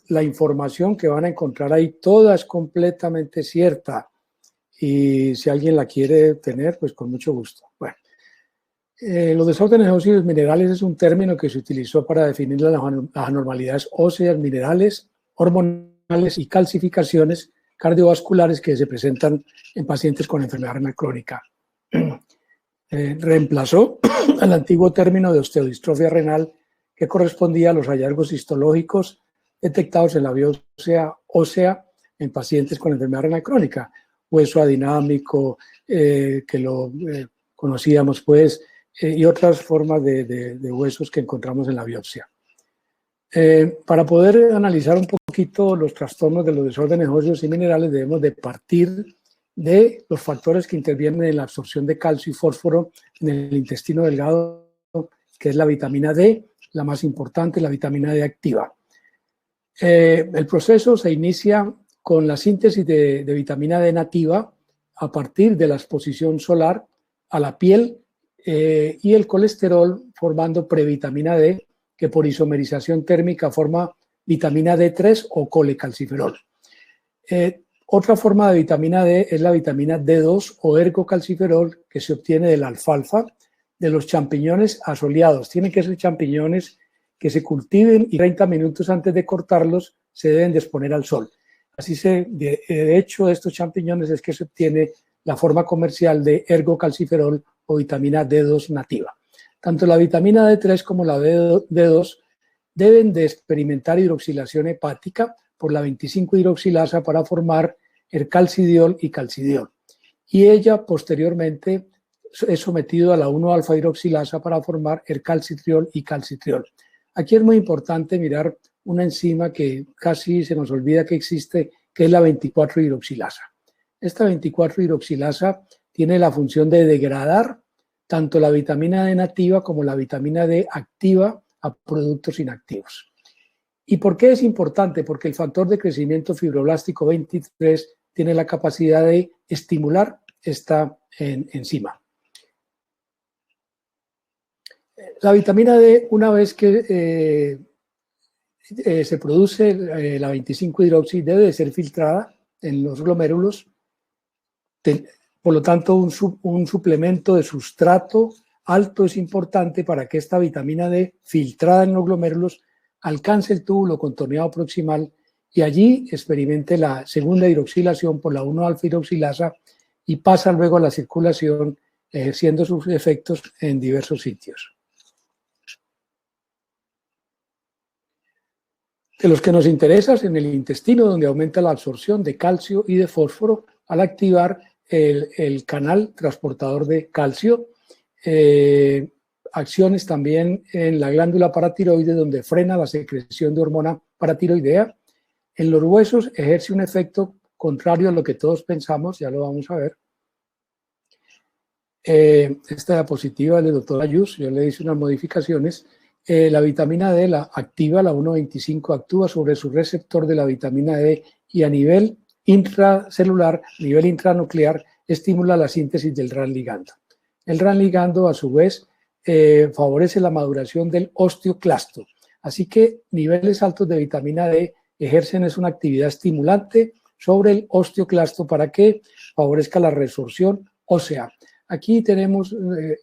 La información que van a encontrar ahí toda es completamente cierta y si alguien la quiere tener, pues con mucho gusto. Bueno, los desórdenes óseos minerales es un término que se utilizó para definir las anormalidades óseas, minerales, hormonales y calcificaciones cardiovasculares que se presentan en pacientes con enfermedad renal crónica. Reemplazó al antiguo término de osteodistrofia renal que correspondía a los hallazgos histológicos detectados en la biopsia ósea en pacientes con enfermedad renal crónica, hueso adinámico, que lo conocíamos pues, y otras formas de huesos que encontramos en la biopsia. Para poder analizar un poquito los trastornos de los desórdenes óseos y minerales debemos de partir de los factores que intervienen en la absorción de calcio y fósforo en el intestino delgado, que es la vitamina D, la más importante, la vitamina D activa. El proceso se inicia con la síntesis de vitamina D nativa a partir de la exposición solar a la piel y el colesterol formando previtamina D, que por isomerización térmica forma vitamina D3 o colecalciferol. Otra forma de vitamina D es la vitamina D2 o ergocalciferol, que se obtiene de la alfalfa, de los champiñones asoleados. Tienen que ser champiñones que se cultiven y 30 minutos antes de cortarlos se deben de exponer al sol. Así de hecho, de estos champiñones es que se obtiene la forma comercial de ergocalciferol o vitamina D2 nativa. Tanto la vitamina D3 como la D2 deben de experimentar hidroxilación hepática por la 25-hidroxilasa para formar el calcidiol y calcidiol. Y ella posteriormente es sometido a la 1-alfa-hidroxilasa para formar el calcitriol y calcitriol. Aquí es muy importante mirar una enzima que casi se nos olvida que existe, que es la 24-hidroxilasa. Esta 24-hidroxilasa tiene la función de degradar tanto la vitamina D nativa como la vitamina D activa a productos inactivos. ¿Y por qué es importante? Porque el factor de crecimiento fibroblástico 23 tiene la capacidad de estimular esta enzima. La vitamina D, una vez que se produce la 25-hidroxi, debe de ser filtrada en los glomérulos. Por lo tanto, un suplemento de sustrato alto es importante para que esta vitamina D filtrada en los glomérulos alcance el túbulo contorneado proximal y allí experimente la segunda hidroxilación por la 1-alfa-hidroxilasa y pasa luego a la circulación ejerciendo sus efectos en diversos sitios. De los que nos interesan en el intestino, donde aumenta la absorción de calcio y de fósforo al activar el canal transportador de calcio. Acciones también en la glándula paratiroide, donde frena la secreción de hormona paratiroidea. En los huesos ejerce un efecto contrario a lo que todos pensamos, ya lo vamos a ver. Esta diapositiva del doctor Ayus, yo le hice unas modificaciones. La vitamina D la activa, la 1,25 actúa sobre su receptor de la vitamina D y a nivel intracelular, a nivel intranuclear, estimula la síntesis del RAN ligando. El RAN ligando, a su vez, favorece la maduración del osteoclasto. Así que niveles altos de vitamina D ejercen una actividad estimulante sobre el osteoclasto para que favorezca la resorción ósea. Aquí tenemos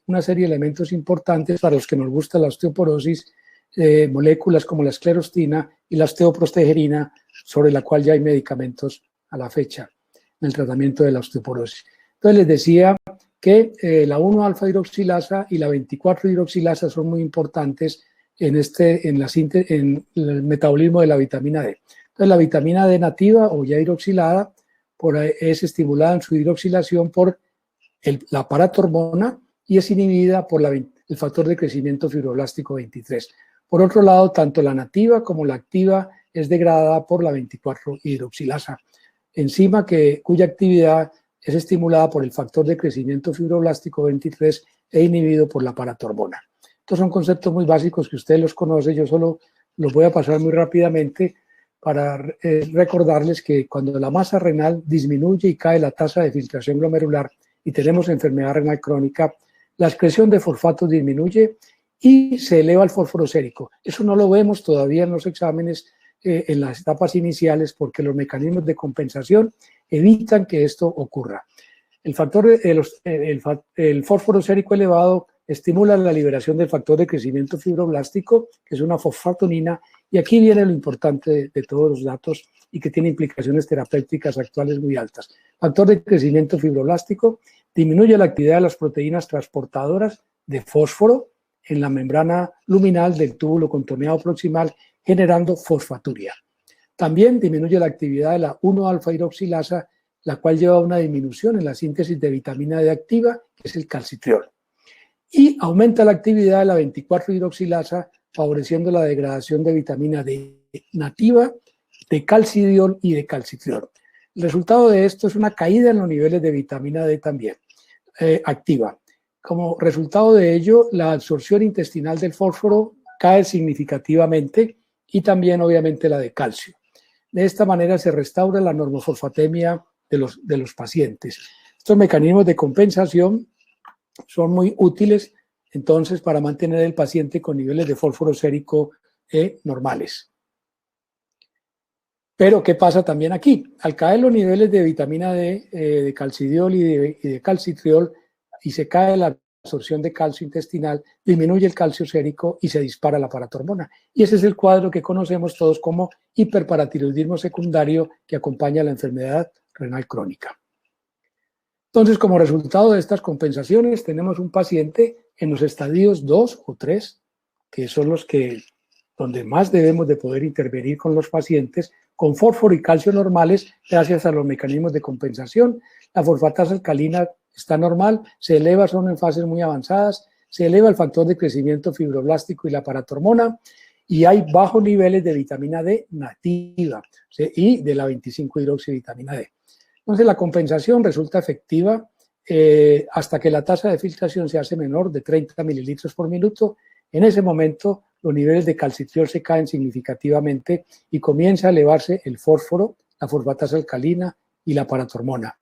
una serie de elementos importantes para los que nos gusta la osteoporosis, moléculas como la esclerostina y la osteoprostegerina, sobre la cual ya hay medicamentos a la fecha en el tratamiento de la osteoporosis. Entonces les decía que la 1-alfa-hidroxilasa y la 24-hidroxilasa son muy importantes en el metabolismo de la vitamina D. Entonces la vitamina D nativa o ya hidroxilada es estimulada en su hidroxilación por la paratormona y es inhibida por el factor de crecimiento fibroblástico 23. Por otro lado, tanto la nativa como la activa es degradada por la 24-hidroxilasa, enzima cuya actividad es estimulada por el factor de crecimiento fibroblástico 23 e inhibido por la paratormona. Estos son conceptos muy básicos que ustedes los conocen, yo solo los voy a pasar muy rápidamente para recordarles que cuando la masa renal disminuye y cae la tasa de filtración glomerular y tenemos enfermedad renal crónica, la excreción de fosfatos disminuye y se eleva el fósforo sérico. Eso no lo vemos todavía en los exámenes en las etapas iniciales porque los mecanismos de compensación evitan que esto ocurra. El fósforo sérico elevado estimula la liberación del factor de crecimiento fibroblástico, que es una fosfatonina, y aquí viene lo importante de todos los datos y que tiene implicaciones terapéuticas actuales muy altas. Factor de crecimiento fibroblástico disminuye la actividad de las proteínas transportadoras de fósforo en la membrana luminal del túbulo contorneado proximal, generando fosfaturia. También disminuye la actividad de la 1-alfa-hidroxilasa, la cual lleva a una disminución en la síntesis de vitamina D activa, que es el calcitriol. Y aumenta la actividad de la 24-hidroxilasa, favoreciendo la degradación de vitamina D nativa, de calcidiol y de calcitriol. El resultado de esto es una caída en los niveles de vitamina D también activa. Como resultado de ello, la absorción intestinal del fósforo cae significativamente y también obviamente la de calcio. De esta manera se restaura la normofosfatemia de los pacientes. Estos mecanismos de compensación son muy útiles entonces para mantener el paciente con niveles de fósforo sérico normales. Pero, ¿qué pasa también aquí? Al caer los niveles de vitamina D, de calcidiol y de calcitriol, y se cae la absorción de calcio intestinal, disminuye el calcio sérico y se dispara la paratormona. Y ese es el cuadro que conocemos todos como hiperparatiroidismo secundario que acompaña a la enfermedad renal crónica. Entonces, como resultado de estas compensaciones, tenemos un paciente en los estadios 2 o 3, que son los que donde más debemos de poder intervenir con los pacientes, con fósforo y calcio normales, gracias a los mecanismos de compensación. La fosfatasa alcalina está normal, se eleva, son en fases muy avanzadas, se eleva el factor de crecimiento fibroblástico y la paratormona, y hay bajos niveles de vitamina D nativa, ¿sí? Y de la 25-hidroxivitamina D. Entonces, la compensación resulta efectiva hasta que la tasa de filtración se hace menor de 30 mililitros por minuto. En ese momento, los niveles de calcitriol se caen significativamente y comienza a elevarse el fósforo, la fosfatasa alcalina y la paratormona.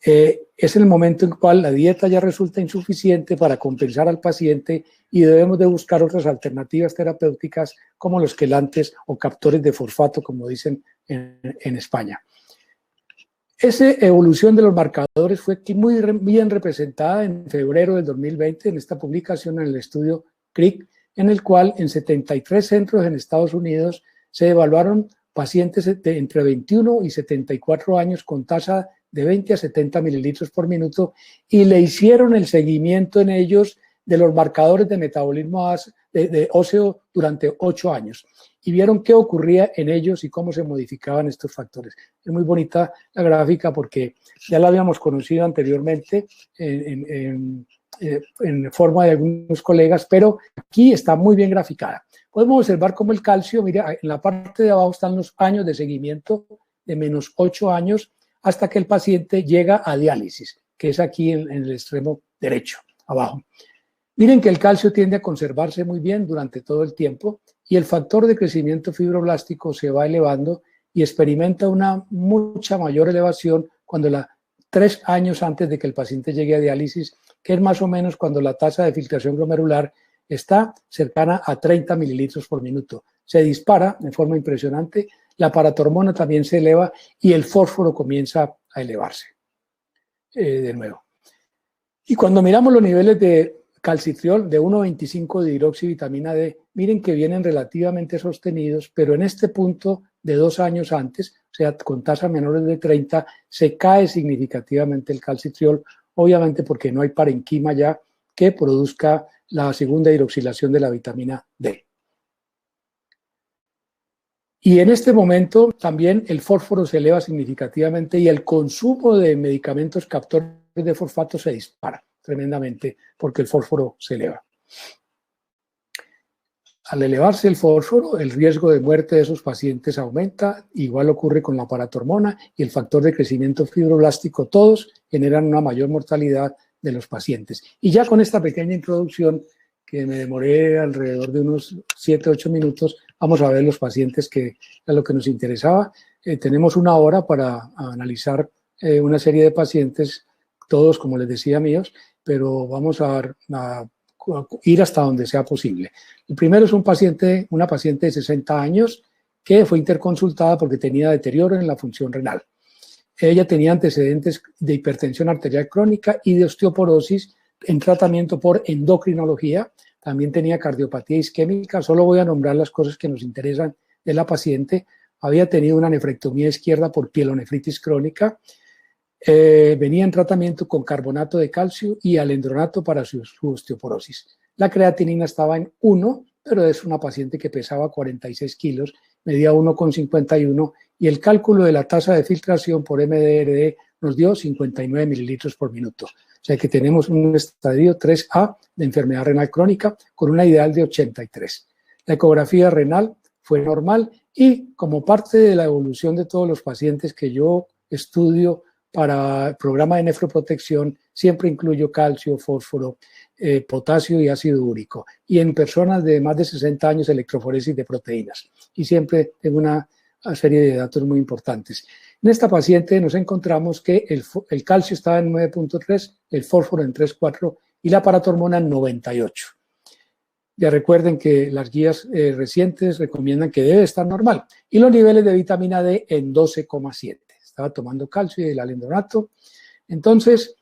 Es el momento en el cual la dieta ya resulta insuficiente para compensar al paciente y debemos de buscar otras alternativas terapéuticas como los quelantes o captores de fosfato, como dicen en España. Esa evolución de los marcadores fue muy bien representada en febrero del 2020 en esta publicación en el estudio CRIC, en el cual en 73 centros en Estados Unidos se evaluaron pacientes de entre 21 y 74 años con tasa de 20 a 70 mililitros por minuto y le hicieron el seguimiento en ellos de los marcadores de metabolismo óseo durante 8 años y vieron qué ocurría en ellos y cómo se modificaban estos factores. Es muy bonita la gráfica porque ya la habíamos conocido anteriormente en forma de algunos colegas, pero aquí está muy bien graficada. Podemos observar cómo el calcio, mira, en la parte de abajo están los años de seguimiento de menos 8 años hasta que el paciente llega a diálisis, que es aquí en el extremo derecho, abajo. Miren que el calcio tiende a conservarse muy bien durante todo el tiempo y el factor de crecimiento fibroblástico se va elevando y experimenta una mucha mayor elevación cuando 3 años antes de que el paciente llegue a diálisis, que es más o menos cuando la tasa de filtración glomerular está cercana a 30 mililitros por minuto. Se dispara de forma impresionante, la paratormona también se eleva y el fósforo comienza a elevarse de nuevo. Y cuando miramos los niveles de calcitriol de 1,25 de hidroxivitamina D, miren que vienen relativamente sostenidos, pero en este punto de 2 años antes, o sea, con tasas menores de 30, se cae significativamente el calcitriol, obviamente porque no hay parenquima ya que produzca la segunda hidroxilación de la vitamina D. Y en este momento también el fósforo se eleva significativamente y el consumo de medicamentos captores de fosfato se dispara tremendamente porque el fósforo se eleva. Al elevarse el fósforo, el riesgo de muerte de esos pacientes aumenta, igual ocurre con la paratormona y el factor de crecimiento fibroblástico, todos generan una mayor mortalidad de los pacientes. Y ya con esta pequeña introducción, que me demoré alrededor de unos 7-8 minutos, vamos a ver los pacientes que a lo que nos interesaba. Tenemos 1 hora para analizar una serie de pacientes, todos, como les decía, míos, pero vamos a ir hasta donde sea posible. El primero es una paciente de 60 años que fue interconsultada porque tenía deterioro en la función renal. Ella tenía antecedentes de hipertensión arterial crónica y de osteoporosis en tratamiento por endocrinología. También tenía cardiopatía isquémica. Solo voy a nombrar las cosas que nos interesan de la paciente. Había tenido una nefrectomía izquierda por pielonefritis crónica. Venía en tratamiento con carbonato de calcio y alendronato para su osteoporosis. La creatinina estaba en 1, pero es una paciente que pesaba 46 kilos, medía 1,51 y el cálculo de la tasa de filtración por MDRD nos dio 59 mililitros por minuto. O sea que tenemos un estadio 3A de enfermedad renal crónica con una ideal de 83. La ecografía renal fue normal y como parte de la evolución de todos los pacientes que yo estudio para el programa de nefroprotección, siempre incluyo calcio, fósforo, potasio y ácido úrico. Y en personas de más de 60 años, electroforesis de proteínas. Y siempre tengo una serie de datos muy importantes. En esta paciente nos encontramos que el calcio estaba en 9.3, el fósforo en 3.4 y la paratormona en 98. Ya recuerden que las guías recientes recomiendan que debe estar normal. Y los niveles de vitamina D en 12,7. Estaba tomando calcio y el alendronato. Entonces,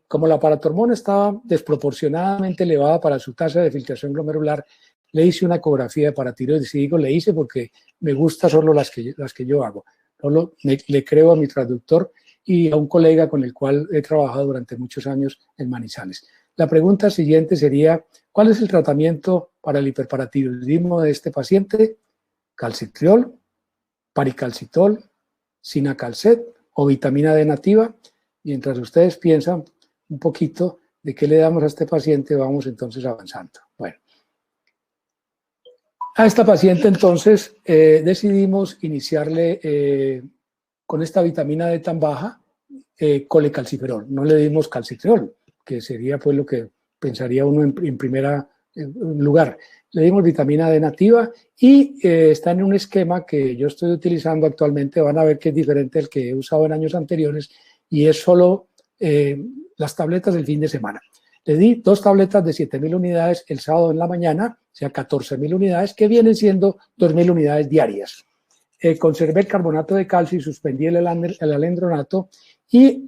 como la paratormona estaba desproporcionadamente elevada para su tasa de filtración glomerular, le hice una ecografía de paratiroides. Y digo le hice porque me gusta solo las que yo hago. Solo le creo a mi traductor y a un colega con el cual he trabajado durante muchos años en Manizales. La pregunta siguiente sería, ¿cuál es el tratamiento para el hiperparatiroidismo de este paciente? Calcitriol, paricalcitol, Sinacalcet o vitamina D nativa. Mientras ustedes piensan un poquito de qué le damos a este paciente, vamos entonces avanzando. Bueno, a esta paciente entonces decidimos iniciarle con esta vitamina D tan baja, colecalciferol. No le dimos calcitriol, que sería pues lo que pensaría uno en primer lugar. Le dimos vitamina D nativa y está en un esquema que yo estoy utilizando actualmente. Van a ver que es diferente al que he usado en años anteriores y es solo las tabletas del fin de semana. Le di 2 tabletas de 7.000 unidades el sábado en la mañana, o sea, 14.000 unidades, que vienen siendo 2.000 unidades diarias. Conservé el carbonato de calcio y suspendí el alendronato y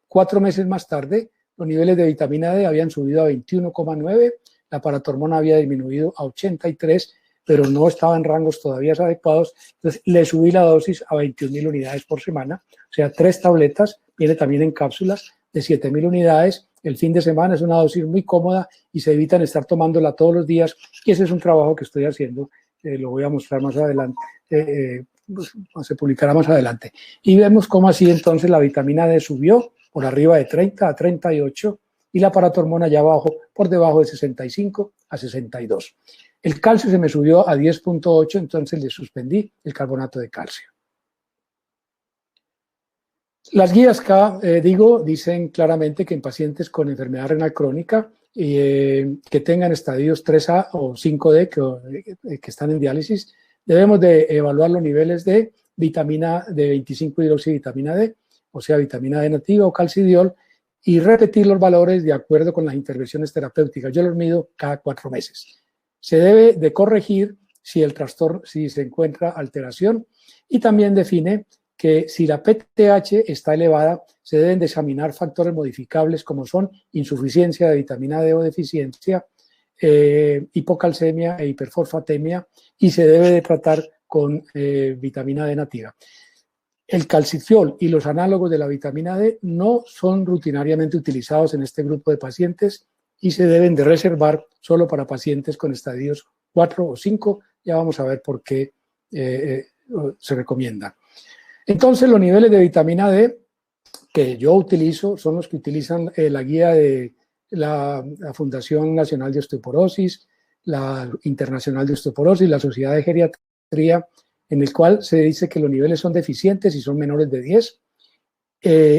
4 meses más tarde los niveles de vitamina D habían subido a 21,9, la paratormona había disminuido a 83, pero no estaba en rangos todavía adecuados, entonces le subí la dosis a 21.000 unidades por semana, o sea, 3 tabletas, viene también en cápsulas de 7.000 unidades, el fin de semana es una dosis muy cómoda y se evitan estar tomándola todos los días, y ese es un trabajo que estoy haciendo, lo voy a mostrar más adelante, se publicará más adelante. Y vemos cómo así entonces la vitamina D subió por arriba de 30 a 38 y la paratormona ya abajo, por debajo de 65 a 62. El calcio se me subió a 10.8, entonces le suspendí el carbonato de calcio. Las guías acá, dicen claramente que en pacientes con enfermedad renal crónica que tengan estadios 3A o 5D que están en diálisis, debemos de evaluar los niveles de vitamina de 25 hidroxivitamina D, o sea, vitamina D nativa o calcidiol, y repetir los valores de acuerdo con las intervenciones terapéuticas. Yo los mido cada 4 meses. Se debe de corregir si el trastorno, si se encuentra alteración, y también define que si la PTH está elevada, se deben de examinar factores modificables como son insuficiencia de vitamina D o deficiencia, hipocalcemia e hiperfosfatemia, y se debe de tratar con vitamina D nativa. El calcitriol y los análogos de la vitamina D no son rutinariamente utilizados en este grupo de pacientes y se deben de reservar solo para pacientes con estadios 4 o 5. Ya vamos a ver por qué se recomienda. Entonces, los niveles de vitamina D que yo utilizo son los que utilizan la guía de la Fundación Nacional de Osteoporosis, la Internacional de Osteoporosis, la Sociedad de Geriatría, en el cual se dice que los niveles son deficientes si son menores de 10,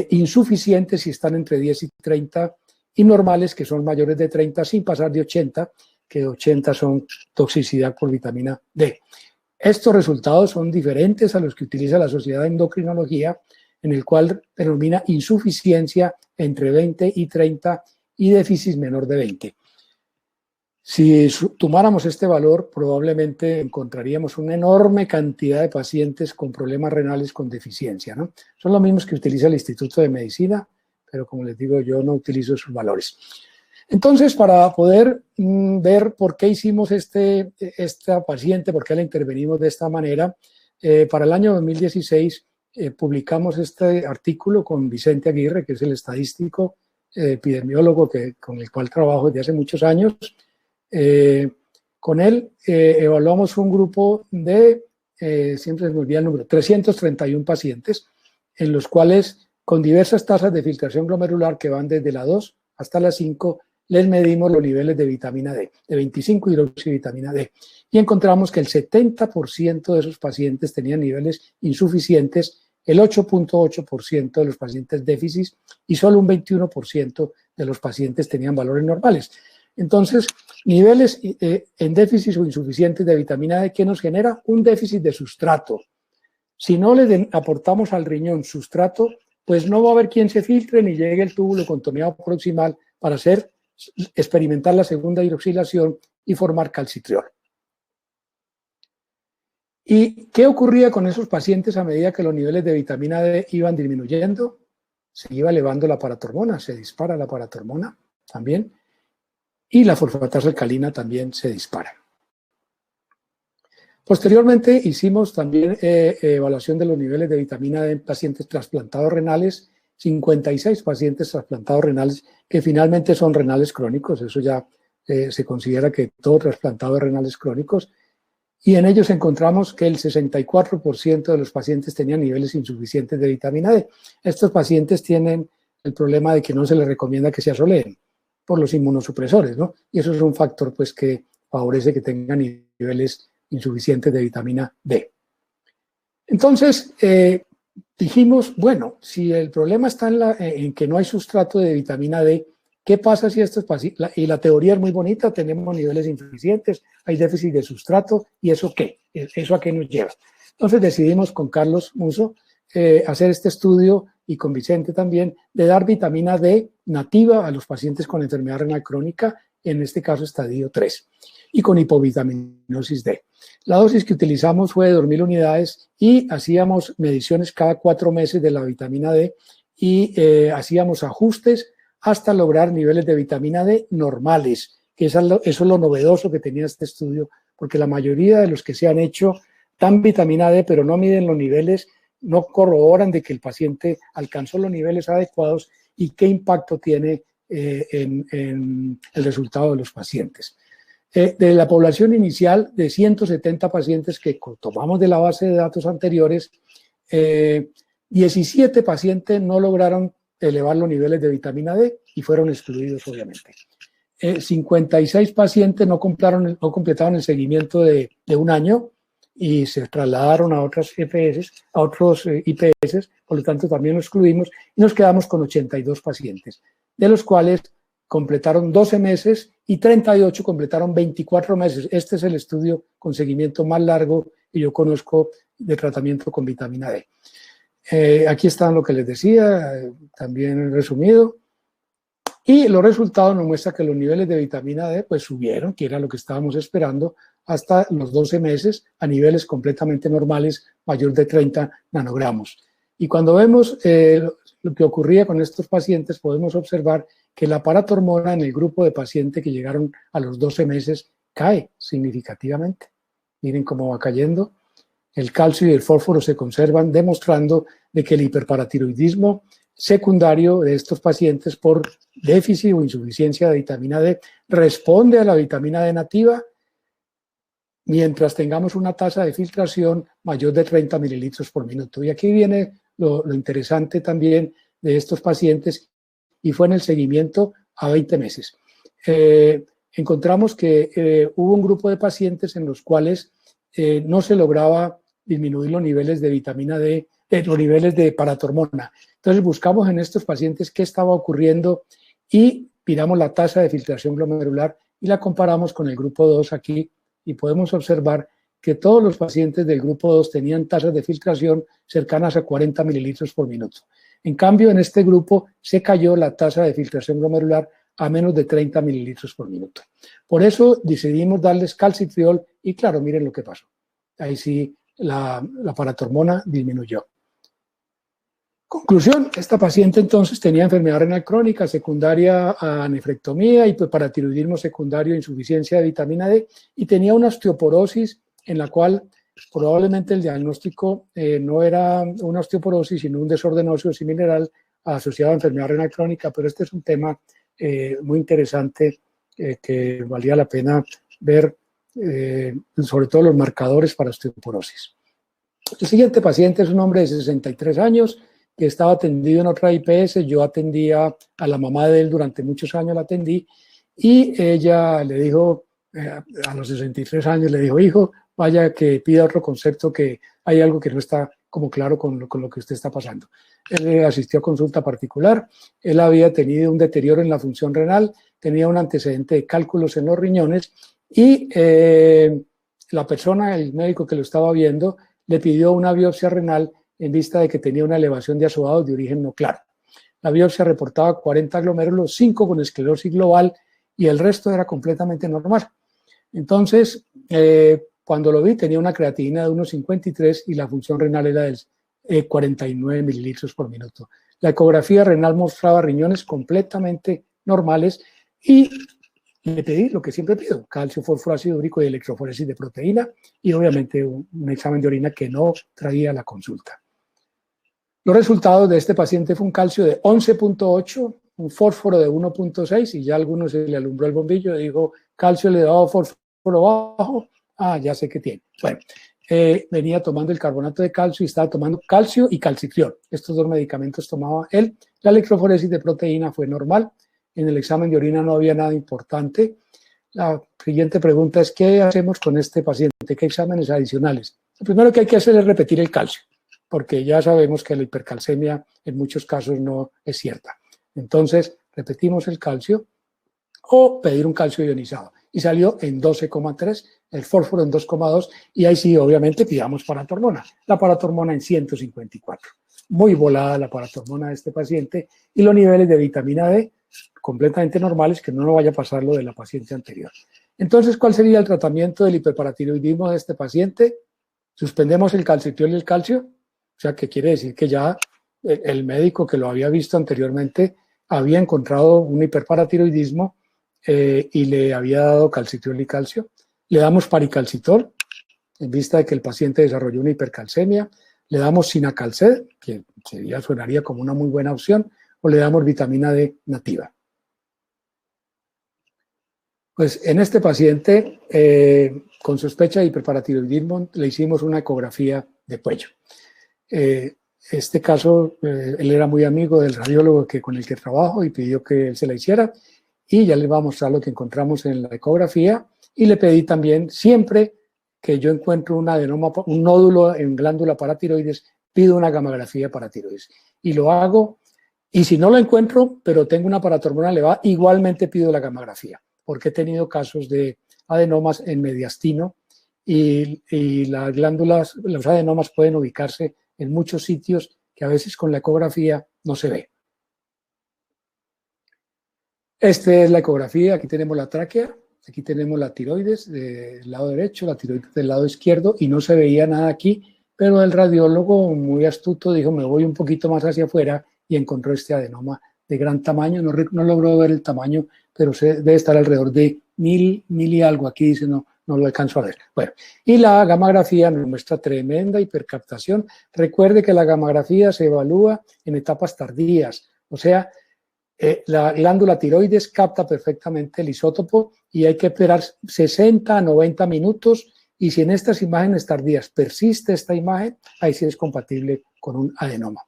insuficientes si están entre 10 y 30, y normales que son mayores de 30 sin pasar de 80, que 80 son toxicidad por vitamina D. Estos resultados son diferentes a los que utiliza la Sociedad de Endocrinología, en el cual denomina insuficiencia entre 20 y 30 y déficit menor de 20. Si tomáramos este valor, probablemente encontraríamos una enorme cantidad de pacientes con problemas renales con deficiencia, ¿no? Son los mismos que utiliza el Instituto de Medicina, pero como les digo, yo no utilizo sus valores. Entonces, para poder ver por qué hicimos esta paciente, por qué la intervenimos de esta manera, para el año 2016 publicamos este artículo con Vicente Aguirre, que es el estadístico epidemiólogo con el cual trabajo desde hace muchos años. Con él evaluamos un grupo de, siempre se me olvida el número, 331 pacientes, en los cuales con diversas tasas de filtración glomerular que van desde la 2 hasta la 5, les medimos los niveles de vitamina D, de 25 hidroxivitamina D, y encontramos que el 70% de esos pacientes tenían niveles insuficientes, el 8.8% de los pacientes déficits y solo un 21% de los pacientes tenían valores normales. Entonces, niveles en déficit o insuficientes de vitamina D, ¿qué nos genera? Un déficit de sustrato. Si no le aportamos al riñón sustrato, pues no va a haber quien se filtre ni llegue el túbulo contoneado proximal para experimentar la segunda hidroxilación y formar calcitriol. ¿Y qué ocurría con esos pacientes a medida que los niveles de vitamina D iban disminuyendo? Se iba elevando la paratormona, se dispara la paratormona también, y la fosfatasa alcalina también se dispara. Posteriormente hicimos también evaluación de los niveles de vitamina D en pacientes trasplantados renales, 56 pacientes trasplantados renales que finalmente son renales crónicos, eso ya se considera que todo trasplantado de renales crónicos, y en ellos encontramos que el 64% de los pacientes tenían niveles insuficientes de vitamina D. Estos pacientes tienen el problema de que no se les recomienda que se asoleen por los inmunosupresores, ¿no? Y eso es un factor pues que favorece que tengan niveles insuficientes de vitamina D. Entonces, dijimos, bueno, si el problema está en que no hay sustrato de vitamina D, ¿qué pasa si estos pacientes, y la teoría es muy bonita, tenemos niveles insuficientes, hay déficit de sustrato, ¿y eso qué? ¿Eso a qué nos lleva? Entonces decidimos con Carlos Musso hacer este estudio y con Vicente también, de dar vitamina D nativa a los pacientes con enfermedad renal crónica, en este caso estadio 3, y con hipovitaminosis D. La dosis que utilizamos fue de 2.000 unidades y hacíamos mediciones cada 4 meses de la vitamina D y hacíamos ajustes hasta lograr niveles de vitamina D normales, que eso es lo novedoso que tenía este estudio, porque la mayoría de los que se han hecho dan vitamina D, pero no miden los niveles, no corroboran de que el paciente alcanzó los niveles adecuados y qué impacto tiene en el resultado de los pacientes. De la población inicial de 170 pacientes que tomamos de la base de datos anteriores, 17 pacientes no lograron elevar los niveles de vitamina D y fueron excluidos, obviamente. 56 pacientes no completaron el seguimiento de un año y se trasladaron a otros IPS, por lo tanto también lo excluimos y nos quedamos con 82 pacientes, de los cuales completaron 12 meses y 38 completaron 24 meses. Este es el estudio con seguimiento más largo que yo conozco de tratamiento con vitamina D. Aquí está lo que les decía, también resumido. Y los resultados nos muestran que los niveles de vitamina D pues subieron, que era lo que estábamos esperando, hasta los 12 meses a niveles completamente normales, mayor de 30 nanogramos. Y cuando vemos lo que ocurría con estos pacientes, podemos observar que la paratormona en el grupo de pacientes que llegaron a los 12 meses cae significativamente. Miren cómo va cayendo. El calcio y el fósforo se conservan, demostrando de que el hiperparatiroidismo secundario de estos pacientes por déficit o insuficiencia de vitamina D responde a la vitamina D nativa mientras tengamos una tasa de filtración mayor de 30 mililitros por minuto. Y aquí viene lo interesante también de estos pacientes y fue en el seguimiento a 20 meses. Encontramos que hubo un grupo de pacientes en los cuales no se lograba disminuir los niveles de vitamina D, los niveles de paratormona. Entonces buscamos en estos pacientes qué estaba ocurriendo y miramos la tasa de filtración glomerular y la comparamos con el grupo 2 aquí y podemos observar que todos los pacientes del grupo 2 tenían tasas de filtración cercanas a 40 mililitros por minuto. En cambio, en este grupo se cayó la tasa de filtración glomerular a menos de 30 mililitros por minuto. Por eso decidimos darles calcitriol y claro, miren lo que pasó. Ahí sí la paratormona disminuyó. Conclusión, esta paciente entonces tenía enfermedad renal crónica secundaria a nefrectomía, hiperparatiroidismo secundario a insuficiencia de vitamina D y tenía una osteoporosis en la cual probablemente el diagnóstico no era una osteoporosis sino un desorden óseo y mineral asociado a enfermedad renal crónica, pero este es un tema muy interesante que valía la pena ver, sobre todo los marcadores para osteoporosis. El siguiente paciente es un hombre de 63 años que estaba atendido en otra IPS. Yo atendía a la mamá de él durante muchos años, la atendí, y ella le dijo, a los 63 años, le dijo, hijo, vaya que pida otro concepto, que hay algo que no está como claro con lo que usted está pasando. Él asistió a consulta particular, él había tenido un deterioro en la función renal, tenía un antecedente de cálculos en los riñones y la persona, el médico que lo estaba viendo, le pidió una biopsia renal en vista de que tenía una elevación de azúcares de origen no claro. La biopsia reportaba 40 glomérulos, 5 con esclerosis global y el resto era completamente normal. Entonces, cuando lo vi tenía una creatinina de 1,53 y la función renal era de 49 mililitros por minuto. La ecografía renal mostraba riñones completamente normales y le pedí lo que siempre pido, calcio, fósforo, ácido úrico y electroforesis de proteína y obviamente un examen de orina que no traía la consulta. Los resultados de este paciente fue un calcio de 11.8, un fósforo de 1.6 y ya a algunos se le alumbró el bombillo y dijo, calcio elevado, fósforo bajo, ya sé qué tiene. Bueno, venía tomando el carbonato de calcio y estaba tomando calcio y calcitriol. Estos dos medicamentos tomaba él. La electroforesis de proteína fue normal. En el examen de orina no había nada importante. La siguiente pregunta es, ¿qué hacemos con este paciente? ¿Qué exámenes adicionales? Lo primero que hay que hacer es repetir el calcio, porque ya sabemos que la hipercalcemia en muchos casos no es cierta. Entonces, repetimos el calcio o pedir un calcio ionizado. Y salió en 12,3, el fósforo en 2,2 y ahí sí, obviamente, pidamos paratormona. La paratormona en 154. Muy volada la paratormona de este paciente y los niveles de vitamina D completamente normales, que no nos vaya a pasar lo de la paciente anterior. Entonces, ¿cuál sería el tratamiento del hiperparatiroidismo de este paciente? Suspendemos el calcitriol y el calcio, o sea, que quiere decir que ya el médico que lo había visto anteriormente había encontrado un hiperparatiroidismo y le había dado calcitriol y calcio. Le damos paricalcitol, en vista de que el paciente desarrolló una hipercalcemia. Le damos Cinacalcet, que sonaría como una muy buena opción, o le damos vitamina D nativa. Pues en este paciente, con sospecha de hiperparatiroidismo, le hicimos una ecografía de cuello. Este caso, él era muy amigo del radiólogo con el que trabajo y pidió que él se la hiciera y ya les voy a mostrar lo que encontramos en la ecografía y le pedí también, siempre que yo encuentro un adenoma, un nódulo en glándula paratiroides, pido una gamografía paratiroides y lo hago, y si no lo encuentro, pero tengo una paratormona elevada, igualmente pido la gamografía, porque he tenido casos de adenomas en mediastino y las glándulas, los adenomas pueden ubicarse en muchos sitios que a veces con la ecografía no se ve. Esta es la ecografía, aquí tenemos la tráquea, aquí tenemos la tiroides del lado derecho, la tiroides del lado izquierdo y no se veía nada aquí, pero el radiólogo muy astuto dijo, me voy un poquito más hacia afuera y encontró este adenoma de gran tamaño, no logró ver el tamaño, pero debe estar alrededor de 1000 y algo, aquí dice no lo alcanzo a ver. Bueno, y la gamografía nos muestra tremenda hipercaptación. Recuerde que la gamografía se evalúa en etapas tardías, o sea, la glándula tiroides capta perfectamente el isótopo y hay que esperar 60 a 90 minutos y si en estas imágenes tardías persiste esta imagen, ahí sí es compatible con un adenoma.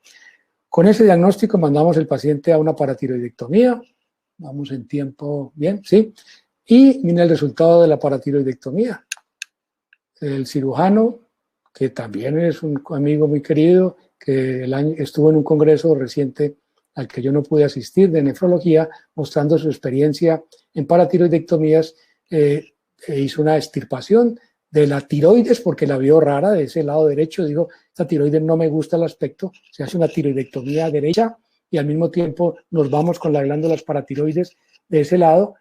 Con ese diagnóstico mandamos el paciente a una paratiroidectomía, vamos en tiempo bien, ¿sí? Y miren el resultado de la paratiroidectomía. El cirujano, que también es un amigo muy querido, que estuvo en un congreso reciente al que yo no pude asistir de nefrología, mostrando su experiencia en paratiroidectomías, hizo una extirpación de la tiroides porque la vio rara de ese lado derecho. Digo, esta tiroides no me gusta el aspecto, se hace una tiroidectomía derecha y al mismo tiempo nos vamos con las glándulas paratiroides de ese lado,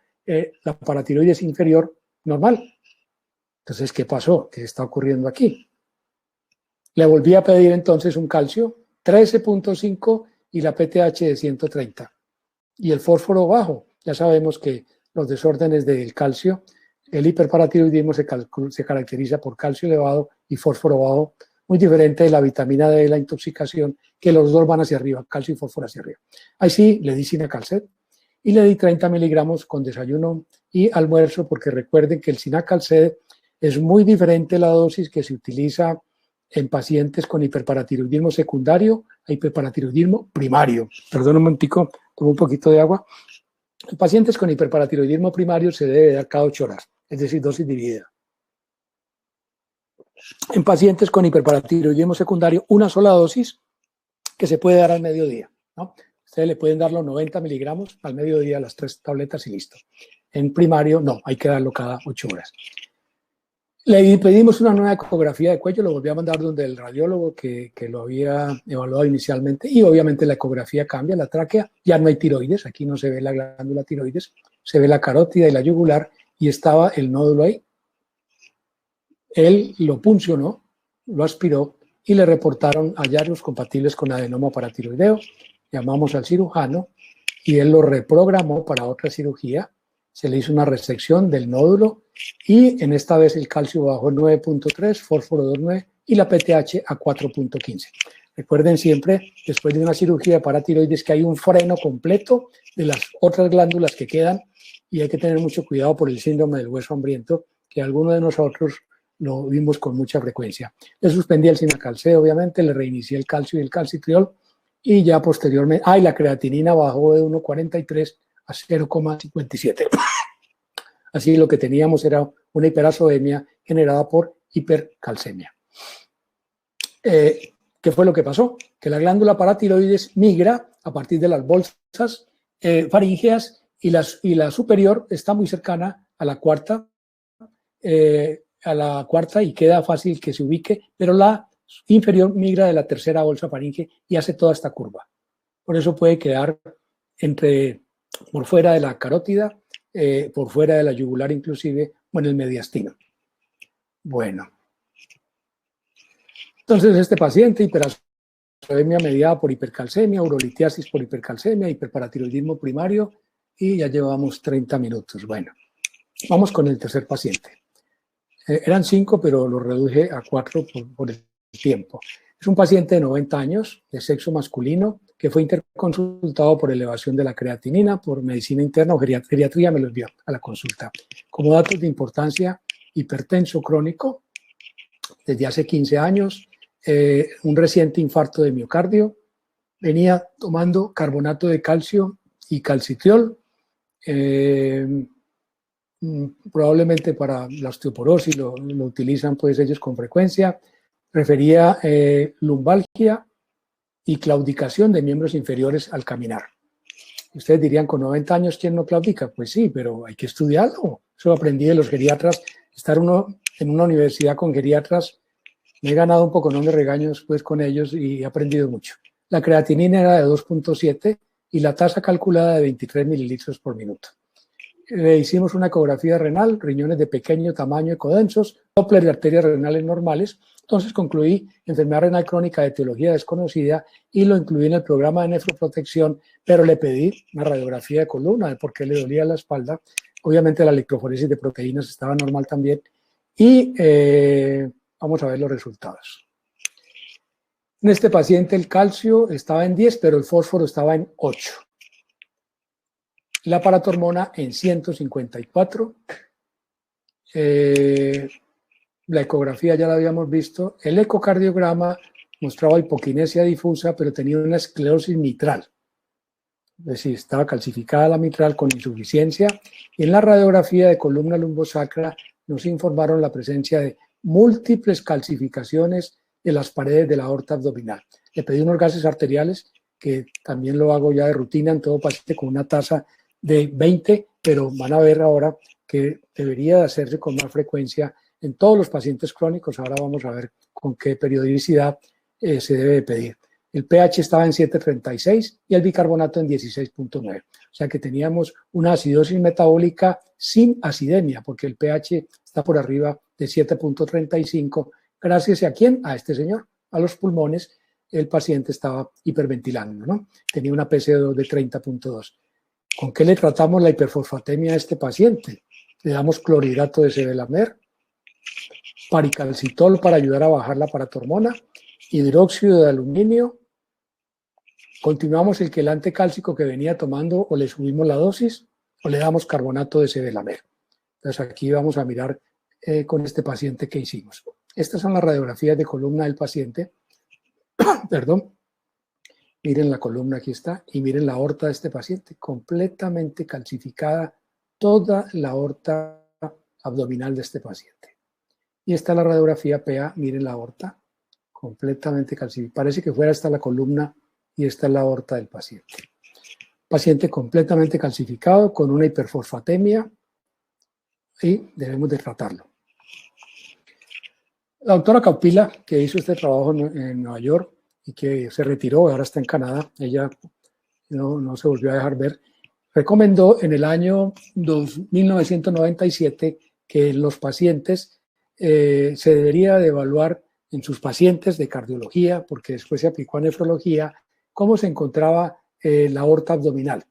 la paratiroides inferior normal. Entonces, ¿qué pasó? ¿Qué está ocurriendo aquí? Le volví a pedir entonces un calcio 13.5 y la PTH de 130. Y el fósforo bajo. Ya sabemos que los desórdenes del calcio, el hiperparatiroidismo se caracteriza por calcio elevado y fósforo bajo, muy diferente de la vitamina D de la intoxicación, que los dos van hacia arriba, calcio y fósforo hacia arriba. Ahí sí, le di Cinacalcet y le di 30 miligramos con desayuno y almuerzo, porque recuerden que el Cinacalcet es muy diferente la dosis que se utiliza en pacientes con hiperparatiroidismo secundario a hiperparatiroidismo primario. Perdón un momentico, tomo un poquito de agua. En pacientes con hiperparatiroidismo primario se debe dar cada 8 horas, es decir, dosis dividida. En pacientes con hiperparatiroidismo secundario, una sola dosis que se puede dar al mediodía, ¿no? Ustedes le pueden dar los 90 miligramos al mediodía, las 3 tabletas y listo. En primario, no, hay que darlo cada 8 horas. Le pedimos una nueva ecografía de cuello, lo volví a mandar donde el radiólogo que lo había evaluado inicialmente, y obviamente la ecografía cambia, la tráquea, ya no hay tiroides, aquí no se ve la glándula tiroides, se ve la carótida y la yugular, y estaba el nódulo ahí. Él lo puncionó, lo aspiró, y le reportaron hallazgos compatibles con adenoma paratiroideo. Llamamos al cirujano, y él lo reprogramó para otra cirugía. Se le hizo una resección del nódulo y en esta vez el calcio bajó 9.3, fósforo 2.9 y la PTH a 4.15. Recuerden siempre, después de una cirugía de paratiroides, que hay un freno completo de las otras glándulas que quedan y hay que tener mucho cuidado por el síndrome del hueso hambriento, que algunos de nosotros lo vimos con mucha frecuencia. Le suspendí el Cinacalcet, obviamente, le reinicié el calcio y el calcitriol y ya posteriormente, y la creatinina bajó de 1.43 a 0,57. Así lo que teníamos era una hiperacemia generada por hipercalcemia. ¿Qué fue lo que pasó? Que la glándula paratiroides migra a partir de las bolsas faríngeas y la superior está muy cercana a la cuarta y queda fácil que se ubique, pero la inferior migra de la tercera bolsa faríngea y hace toda esta curva. Por eso puede quedar por fuera de la carótida, por fuera de la yugular inclusive, o en el mediastino. Bueno. Entonces este paciente, hiperacemia mediada por hipercalcemia, urolitiasis por hipercalcemia, hiperparatiroidismo primario, y ya llevamos 30 minutos. Bueno, vamos con el tercer paciente. Eran 5, pero lo reduje a 4 por el tiempo. Es un paciente de 90 años, de sexo masculino, que fue interconsultado por elevación de la creatinina, por medicina interna o geriatría, me lo envió a la consulta. Como datos de importancia, hipertenso crónico, desde hace 15 años, un reciente infarto de miocardio, venía tomando carbonato de calcio y calcitriol, probablemente para la osteoporosis lo utilizan pues ellos con frecuencia, refería lumbalgia y claudicación de miembros inferiores al caminar. Ustedes dirían, con 90 años, ¿quién no claudica? Pues sí, pero hay que estudiarlo. Eso aprendí de los geriatras. Estar uno en una universidad con geriatras, me he ganado un poco de regaños pues, con ellos y he aprendido mucho. La creatinina era de 2.7 y la tasa calculada de 23 mililitros por minuto. Le hicimos una ecografía renal, riñones de pequeño tamaño, ecodensos, Doppler de arterias renales normales. Entonces concluí enfermedad renal crónica de etiología desconocida y lo incluí en el programa de nefroprotección, pero le pedí una radiografía de columna de por qué le dolía la espalda. Obviamente la electroforesis de proteínas estaba normal también y vamos a ver los resultados. En este paciente el calcio estaba en 10, pero el fósforo estaba en 8. La paratormona en 154. La ecografía ya la habíamos visto. El ecocardiograma mostraba hipoquinesia difusa, pero tenía una esclerosis mitral. Es decir, estaba calcificada la mitral con insuficiencia. Y en la radiografía de columna lumbosacra nos informaron la presencia de múltiples calcificaciones de las paredes de la aorta abdominal. Le pedí unos gases arteriales, que también lo hago ya de rutina en todo paciente con una tasa de 20, pero van a ver ahora que debería de hacerse con más frecuencia en todos los pacientes crónicos. Ahora vamos a ver con qué periodicidad se debe de pedir. el pH estaba en 7.36 y el bicarbonato en 16.9. O sea que teníamos una acidosis metabólica sin acidemia, porque el pH está por arriba de 7.35. ¿Gracias a quién? A este señor, a los pulmones. El paciente estaba hiperventilando, ¿no? Tenía una PCO2 de 30.2. ¿Con qué le tratamos la hiperfosfatemia a este paciente? Le damos clorhidrato de sevelamer, paricalcitol para ayudar a bajar la paratormona, hidróxido de aluminio, continuamos el quelante cálcico que venía tomando o le subimos la dosis o le damos carbonato de sevelamer. Entonces aquí vamos a mirar con este paciente qué hicimos. Estas son las radiografías de columna del paciente. Perdón. Miren la columna, aquí está, y miren la aorta de este paciente, completamente calcificada, toda la aorta abdominal de este paciente. Y esta es la radiografía PA, miren la aorta, completamente calcificada. Parece que fuera esta la columna y esta es la aorta del paciente. Paciente completamente calcificado, con una hiperfosfatemia, y debemos de tratarlo. La doctora Caupila, que hizo este trabajo en Nueva York, y que se retiró, ahora está en Canadá, ella no se volvió a dejar ver, recomendó en el año 1997 que en los pacientes se debería de evaluar en sus pacientes de cardiología, porque después se aplicó a nefrología, cómo se encontraba la aorta abdominal.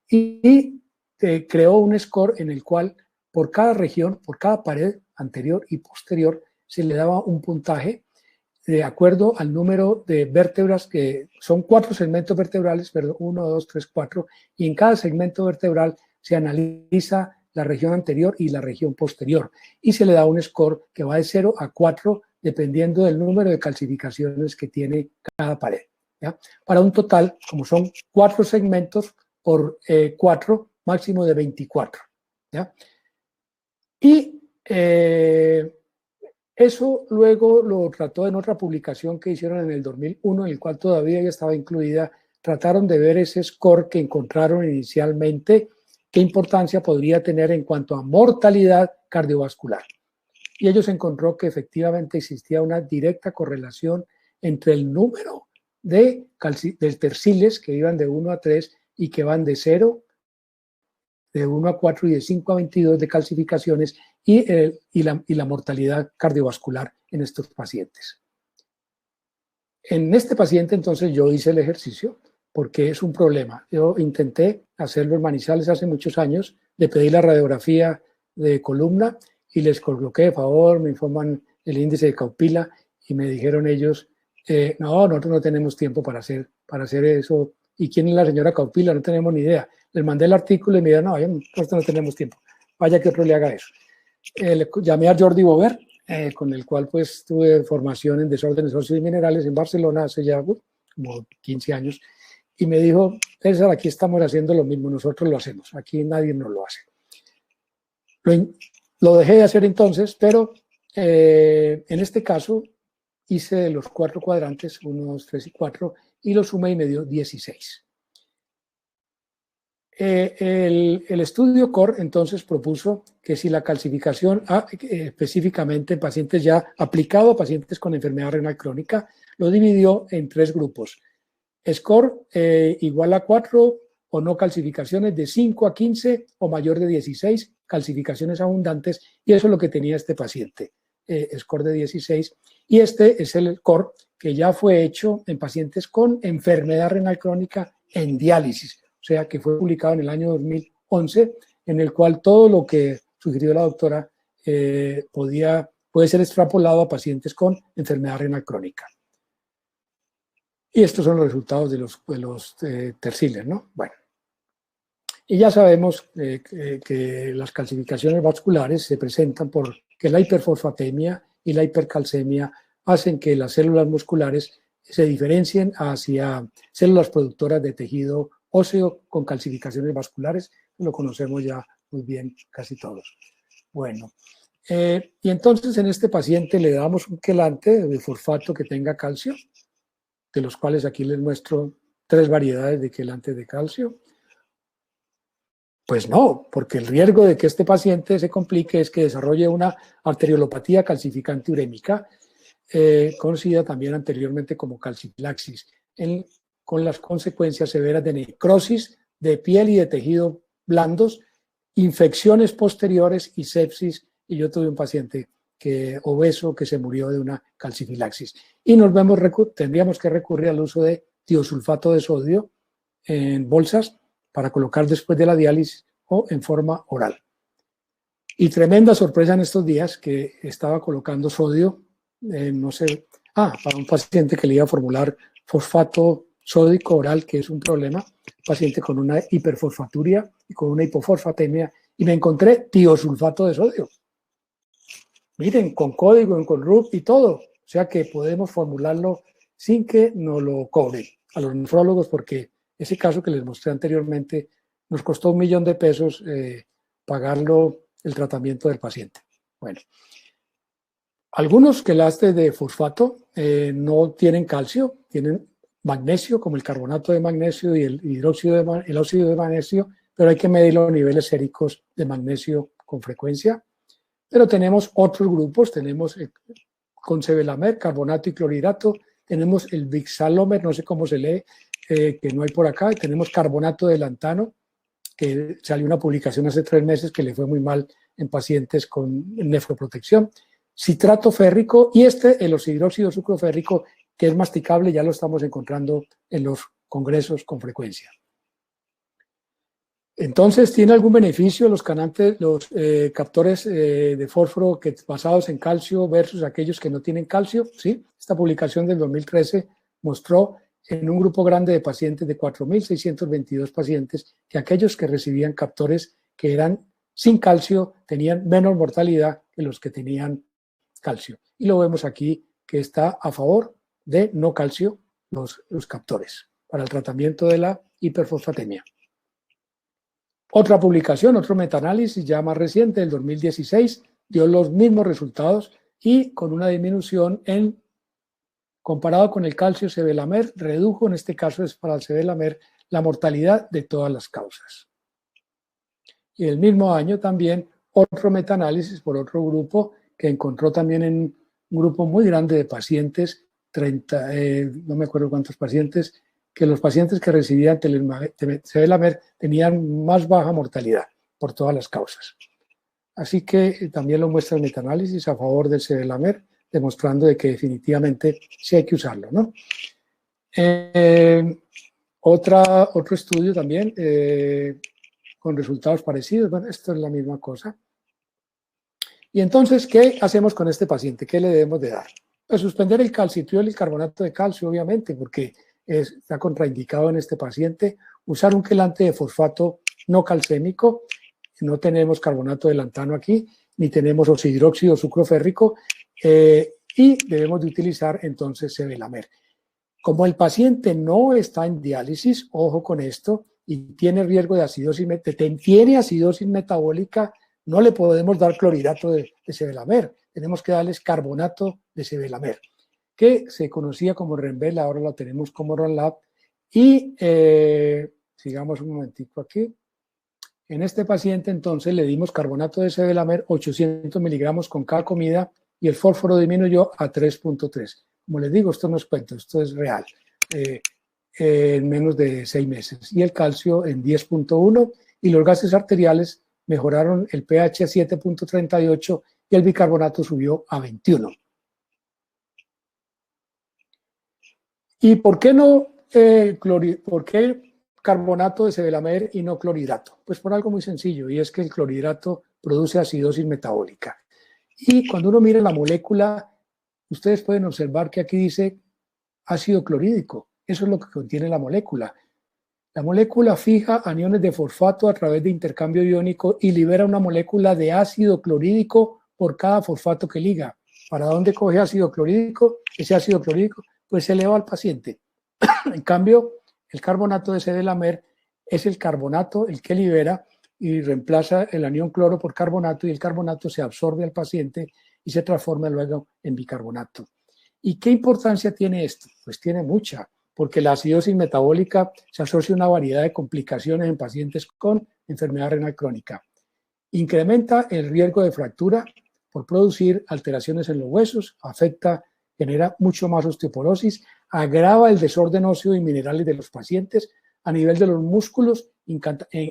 Y creó un score en el cual por cada región, por cada pared anterior y posterior, se le daba un puntaje de acuerdo al número de vértebras, que son 4 segmentos vertebrales, perdón, 1, 2, 3, 4, y en cada segmento vertebral se analiza la región anterior y la región posterior, y se le da un score que va de 0 a 4, dependiendo del número de calcificaciones que tiene cada pared, ¿ya? Para un total, como son 4 segmentos por 4, máximo de 24, ¿ya? Y eso luego lo trató en otra publicación que hicieron en el 2001, en el cual todavía ya estaba incluida. Trataron de ver ese score que encontraron inicialmente, qué importancia podría tener en cuanto a mortalidad cardiovascular. Y ellos encontró que efectivamente existía una directa correlación entre el número de terciles que iban de 1 a 3 y que van de 0, de 1 a 4 y de 5 a 22 de calcificaciones y la mortalidad cardiovascular en estos pacientes. En este paciente entonces yo hice el ejercicio porque es un problema. Yo intenté hacerlo en Manizales hace muchos años, le pedí la radiografía de columna y les coloqué de favor, me informan el índice de Caupila y me dijeron ellos, no, nosotros no tenemos tiempo para hacer eso. ¿Y quién es la señora Caupila? No tenemos ni idea. Les mandé el artículo y me dijeron, no, nosotros no tenemos tiempo, vaya que otro le haga eso. Le llamé a Jordi Bover, con el cual pues tuve formación en desórdenes óseos y minerales en Barcelona hace ya como 15 años, y me dijo, César, aquí estamos haciendo lo mismo, nosotros lo hacemos, aquí nadie nos lo hace. Lo dejé de hacer entonces, pero en este caso hice los 4 cuadrantes, 1, 2, 3 y 4, y lo sumé y me dio 16. El estudio CORE entonces propuso que si la calcificación, específicamente en pacientes ya aplicado a pacientes con enfermedad renal crónica, lo dividió en 3 grupos. Score igual a 4 o no calcificaciones de 5 a 15 o mayor de 16, calcificaciones abundantes, y eso es lo que tenía este paciente, score de 16. Y este es el CORE que ya fue hecho en pacientes con enfermedad renal crónica en diálisis. O sea, que fue publicado en el año 2011, en el cual todo lo que sugirió la doctora puede ser extrapolado a pacientes con enfermedad renal crónica. Y estos son los resultados de los terciles, ¿no? Bueno, y ya sabemos que las calcificaciones vasculares se presentan porque la hiperfosfatemia y la hipercalcemia hacen que las células musculares se diferencien hacia células productoras de tejido óseo con calcificaciones vasculares. Lo conocemos ya muy bien casi todos. Bueno, y entonces en este paciente le damos un quelante de fosfato que tenga calcio, de los cuales aquí les muestro 3 variedades de quelante de calcio. Pues no, porque el riesgo de que este paciente se complique es que desarrolle una arteriolopatía calcificante urémica, conocida también anteriormente como calcifilaxis. con las consecuencias severas de necrosis de piel y de tejido blandos, infecciones posteriores y sepsis. Y yo tuve un paciente obeso que se murió de una calcifilaxis. Y tendríamos que recurrir al uso de tiosulfato de sodio en bolsas para colocar después de la diálisis o en forma oral. Y tremenda sorpresa en estos días que estaba colocando sodio, para un paciente que le iba a formular fosfato sódico oral, que es un problema, paciente con una hiperfosfaturia y con una hipofosfatemia, y me encontré tiosulfato de sodio. Miren, con código, con RUP y todo. O sea que podemos formularlo sin que nos lo cobren a los nefrólogos, porque ese caso que les mostré anteriormente nos costó $1 millón pagarlo el tratamiento del paciente. Bueno, algunos quelastes de fosfato no tienen calcio, tienen magnesio, como el carbonato de magnesio y el óxido de magnesio, pero hay que medir los niveles séricos de magnesio con frecuencia. Pero tenemos otros grupos, tenemos con sevelamer, carbonato y clorhidrato, tenemos el bixalomer, no sé cómo se lee, que no hay por acá, tenemos carbonato de lantano, que salió una publicación hace 3 meses que le fue muy mal en pacientes con nefroprotección, citrato férrico y el oxidróxido sucroférrico, que es masticable, ya lo estamos encontrando en los congresos con frecuencia. Entonces, ¿tiene algún beneficio los captores de fósforo basados en calcio versus aquellos que no tienen calcio? Sí, esta publicación del 2013 mostró en un grupo grande de pacientes, de 4.622 pacientes, que aquellos que recibían captores que eran sin calcio tenían menos mortalidad que los que tenían calcio. Y lo vemos aquí que está a favor de no calcio los captores para el tratamiento de la hiperfosfatemia. Otra publicación, otro metaanálisis ya más reciente, del 2016, dio los mismos resultados y con una disminución comparado con el calcio sevelamer, redujo, en este caso es para el sevelamer, la mortalidad de todas las causas. Y el mismo año también otro metaanálisis por otro grupo que encontró también en un grupo muy grande de pacientes, no me acuerdo cuántos pacientes, que los pacientes que recibían sevelamer tenían más baja mortalidad por todas las causas. Así que también lo muestra el metaanálisis a favor del sevelamer, demostrando de que definitivamente sí hay que usarlo, ¿no? Otro estudio también con resultados parecidos. Bueno, esto es la misma cosa. Y entonces, ¿qué hacemos con este paciente? ¿Qué le debemos de dar? Pues suspender el calcitriol y el carbonato de calcio, obviamente, porque está contraindicado en este paciente. Usar un quelante de fosfato no calcémico. No tenemos carbonato de lantano aquí, ni tenemos oxidróxido sucroférrico, y debemos de utilizar entonces sevelamer. Como el paciente no está en diálisis, ojo con esto, y tiene riesgo de acidosis metabólica, no le podemos dar clorhidrato de sevelamer, tenemos que darles carbonato de sevelamer, que se conocía como Renvel, ahora lo tenemos como Ronlab. Y sigamos un momentito aquí. En este paciente entonces le dimos carbonato de sevelamer 800 miligramos con cada comida y el fósforo disminuyó a 3.3. Como les digo, esto no es cuento, esto es real, en menos de 6 meses. Y el calcio en 10.1 y los gases arteriales mejoraron el pH a 7.38 y el bicarbonato subió a 21. ¿Y por qué por qué carbonato de sevelamer y no clorhidrato? Pues por algo muy sencillo, y es que el clorhidrato produce acidosis metabólica. Y cuando uno mira la molécula, ustedes pueden observar que aquí dice ácido clorhídrico. Eso es lo que contiene la molécula. La molécula fija aniones de fosfato a través de intercambio iónico y libera una molécula de ácido clorhídrico por cada fosfato que liga. ¿Para dónde coge ácido clorhídrico? Ese ácido clorhídrico pues se eleva al paciente. En cambio, el carbonato de sevelamer es el carbonato el que libera y reemplaza el anión cloro por carbonato, y el carbonato se absorbe al paciente y se transforma luego en bicarbonato. ¿Y qué importancia tiene esto? Pues tiene mucha, porque la acidosis metabólica se asocia a una variedad de complicaciones en pacientes con enfermedad renal crónica. Incrementa el riesgo de fractura por producir alteraciones en los huesos, afecta genera mucho más osteoporosis, agrava el desorden óseo y minerales de los pacientes a nivel de los músculos,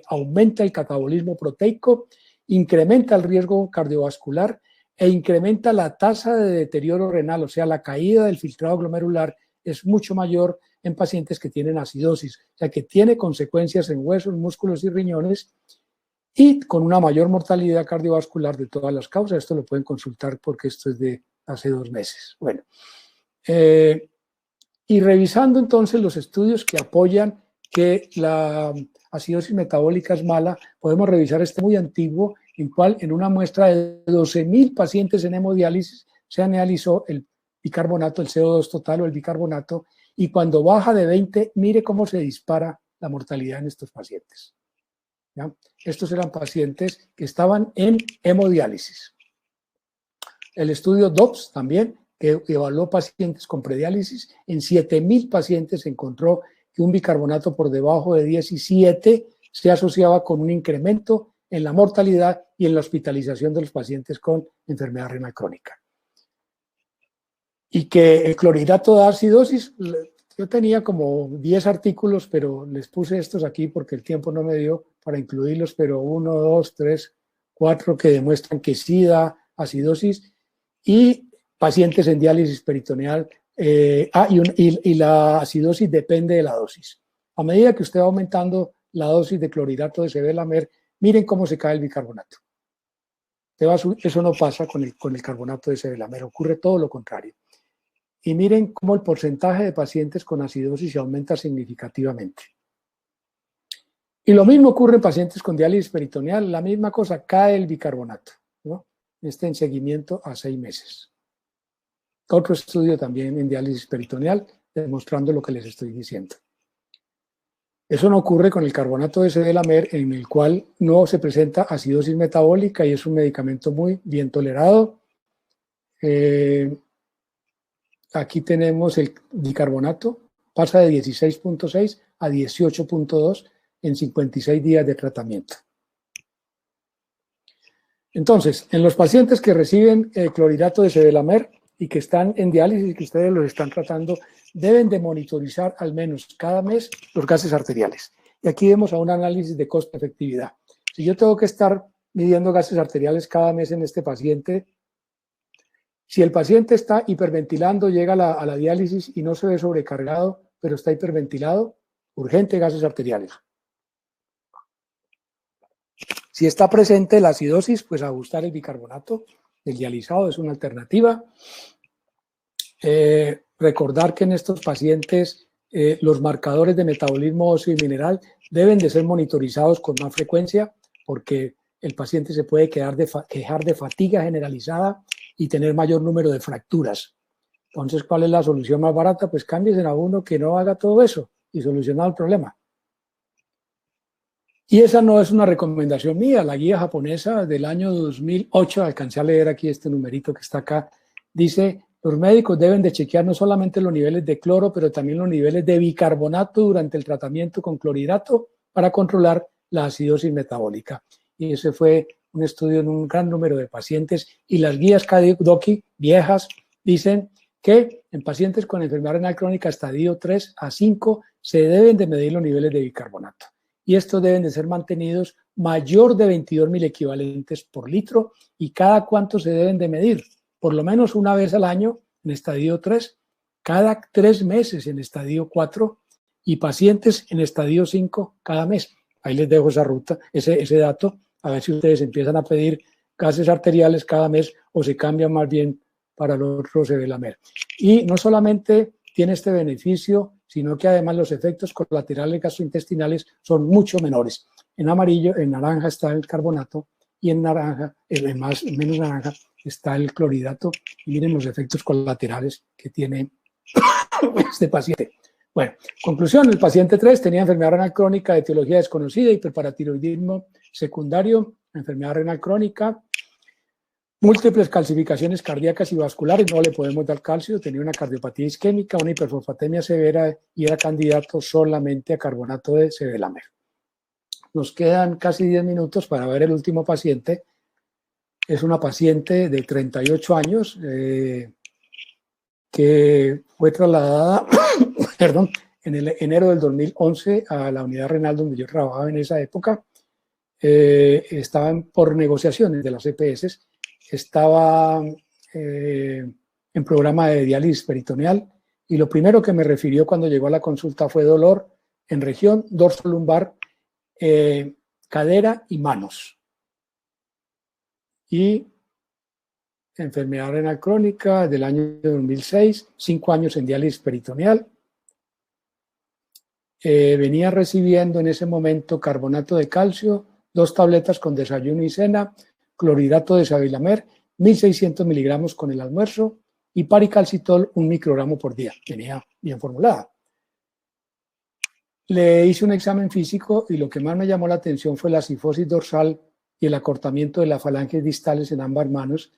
aumenta el catabolismo proteico, incrementa el riesgo cardiovascular e incrementa la tasa de deterioro renal, o sea, la caída del filtrado glomerular es mucho mayor en pacientes que tienen acidosis, o sea, que tiene consecuencias en huesos, músculos y riñones y con una mayor mortalidad cardiovascular de todas las causas. Esto lo pueden consultar porque esto es de hace 2 meses. Bueno, y revisando entonces los estudios que apoyan que la acidosis metabólica es mala, podemos revisar este muy antiguo, en cual en una muestra de 12.000 pacientes en hemodiálisis se analizó el bicarbonato, el CO2 total o el bicarbonato, y cuando baja de 20, mire cómo se dispara la mortalidad en estos pacientes. ¿Ya? Estos eran pacientes que estaban en hemodiálisis. El estudio DOPS también, que evaluó pacientes con prediálisis, en 7.000 pacientes encontró que un bicarbonato por debajo de 17 se asociaba con un incremento en la mortalidad y en la hospitalización de los pacientes con enfermedad renal crónica. Y que el clorhidrato da acidosis, yo tenía como 10 artículos, pero les puse estos aquí porque el tiempo no me dio para incluirlos, pero 1, 2, 3, 4 que demuestran que sí da acidosis, y pacientes en diálisis peritoneal. Y la acidosis depende de la dosis. A medida que usted va aumentando la dosis de clorhidrato de sevelamer, miren cómo se cae el bicarbonato. Eso no pasa con el carbonato de sevelamer, ocurre todo lo contrario. Y miren cómo el porcentaje de pacientes con acidosis aumenta significativamente. Y lo mismo ocurre en pacientes con diálisis peritoneal, la misma cosa, cae el bicarbonato, ¿no? En seguimiento a 6 meses. Otro estudio también en diálisis peritoneal, demostrando lo que les estoy diciendo. Eso no ocurre con el carbonato de sevelamer, en el cual no se presenta acidosis metabólica y es un medicamento muy bien tolerado. Aquí tenemos el bicarbonato, pasa de 16.6 a 18.2 en 56 días de tratamiento. Entonces, en los pacientes que reciben clorhidrato de sevelamer y que están en diálisis y que ustedes los están tratando, deben de monitorizar al menos cada mes los gases arteriales. Y aquí vemos a un análisis de costo-efectividad. Si yo tengo que estar midiendo gases arteriales cada mes en este paciente, si el paciente está hiperventilando, llega a la diálisis y no se ve sobrecargado, pero está hiperventilado, urgente gases arteriales. Si está presente la acidosis, pues ajustar el bicarbonato. El dializado es una alternativa. Recordar que en estos pacientes los marcadores de metabolismo óseo y mineral deben de ser monitorizados con más frecuencia, porque el paciente se puede quejar de fatiga generalizada y tener mayor número de fracturas. Entonces, ¿cuál es la solución más barata? Pues cámbiense a uno que no haga todo eso y solucionado el problema. Y esa no es una recomendación mía. La guía japonesa del año 2008, alcancé a leer aquí este numerito que está acá, dice: los médicos deben de chequear no solamente los niveles de cloro, pero también los niveles de bicarbonato durante el tratamiento con clorhidrato para controlar la acidosis metabólica. Y ese fue un estudio en un gran número de pacientes, y las guías KDOQI viejas dicen que en pacientes con enfermedad renal crónica estadio 3 a 5 se deben de medir los niveles de bicarbonato. Y estos deben de ser mantenidos mayor de 22.000 equivalentes por litro. ¿Y cada cuánto se deben de medir? Por lo menos una vez al año en estadio 3, cada 3 meses en estadio 4 y pacientes en estadio 5 cada mes. Ahí les dejo esa ruta, ese dato, a ver si ustedes empiezan a pedir gases arteriales cada mes o se cambian más bien para el otro sevelamer. Y no solamente tiene este beneficio, sino que además los efectos colaterales gastrointestinales son mucho menores. En amarillo, en naranja está el carbonato y en naranja, menos naranja, está el clorhidrato. Y miren los efectos colaterales que tiene este paciente. Bueno, conclusión: el paciente 3 tenía enfermedad renal crónica de etiología desconocida, hiperparatiroidismo secundario, enfermedad renal crónica, múltiples calcificaciones cardíacas y vasculares, no le podemos dar calcio, tenía una cardiopatía isquémica, una hiperfosfatemia severa y era candidato solamente a carbonato de sevelamer. Nos quedan casi 10 minutos para ver el último paciente. Es una paciente de 38 años, que fue trasladada, perdón, en el enero del 2011 a la unidad renal donde yo trabajaba en esa época. Estaban por negociaciones de las EPS, estaba en programa de diálisis peritoneal, y lo primero que me refirió cuando llegó a la consulta fue dolor en región dorsolumbar, cadera y manos. Y enfermedad renal crónica del año 2006, 5 años en diálisis peritoneal. Venía recibiendo en ese momento carbonato de calcio, 2 tabletas con desayuno y cena, clorhidrato de sabilamer, 1.600 miligramos con el almuerzo, y paricalcitol 1 microgramo por día. Venía bien formulada. Le hice un examen físico y lo que más me llamó la atención fue la cifosis dorsal y el acortamiento de las falanges distales en ambas manos.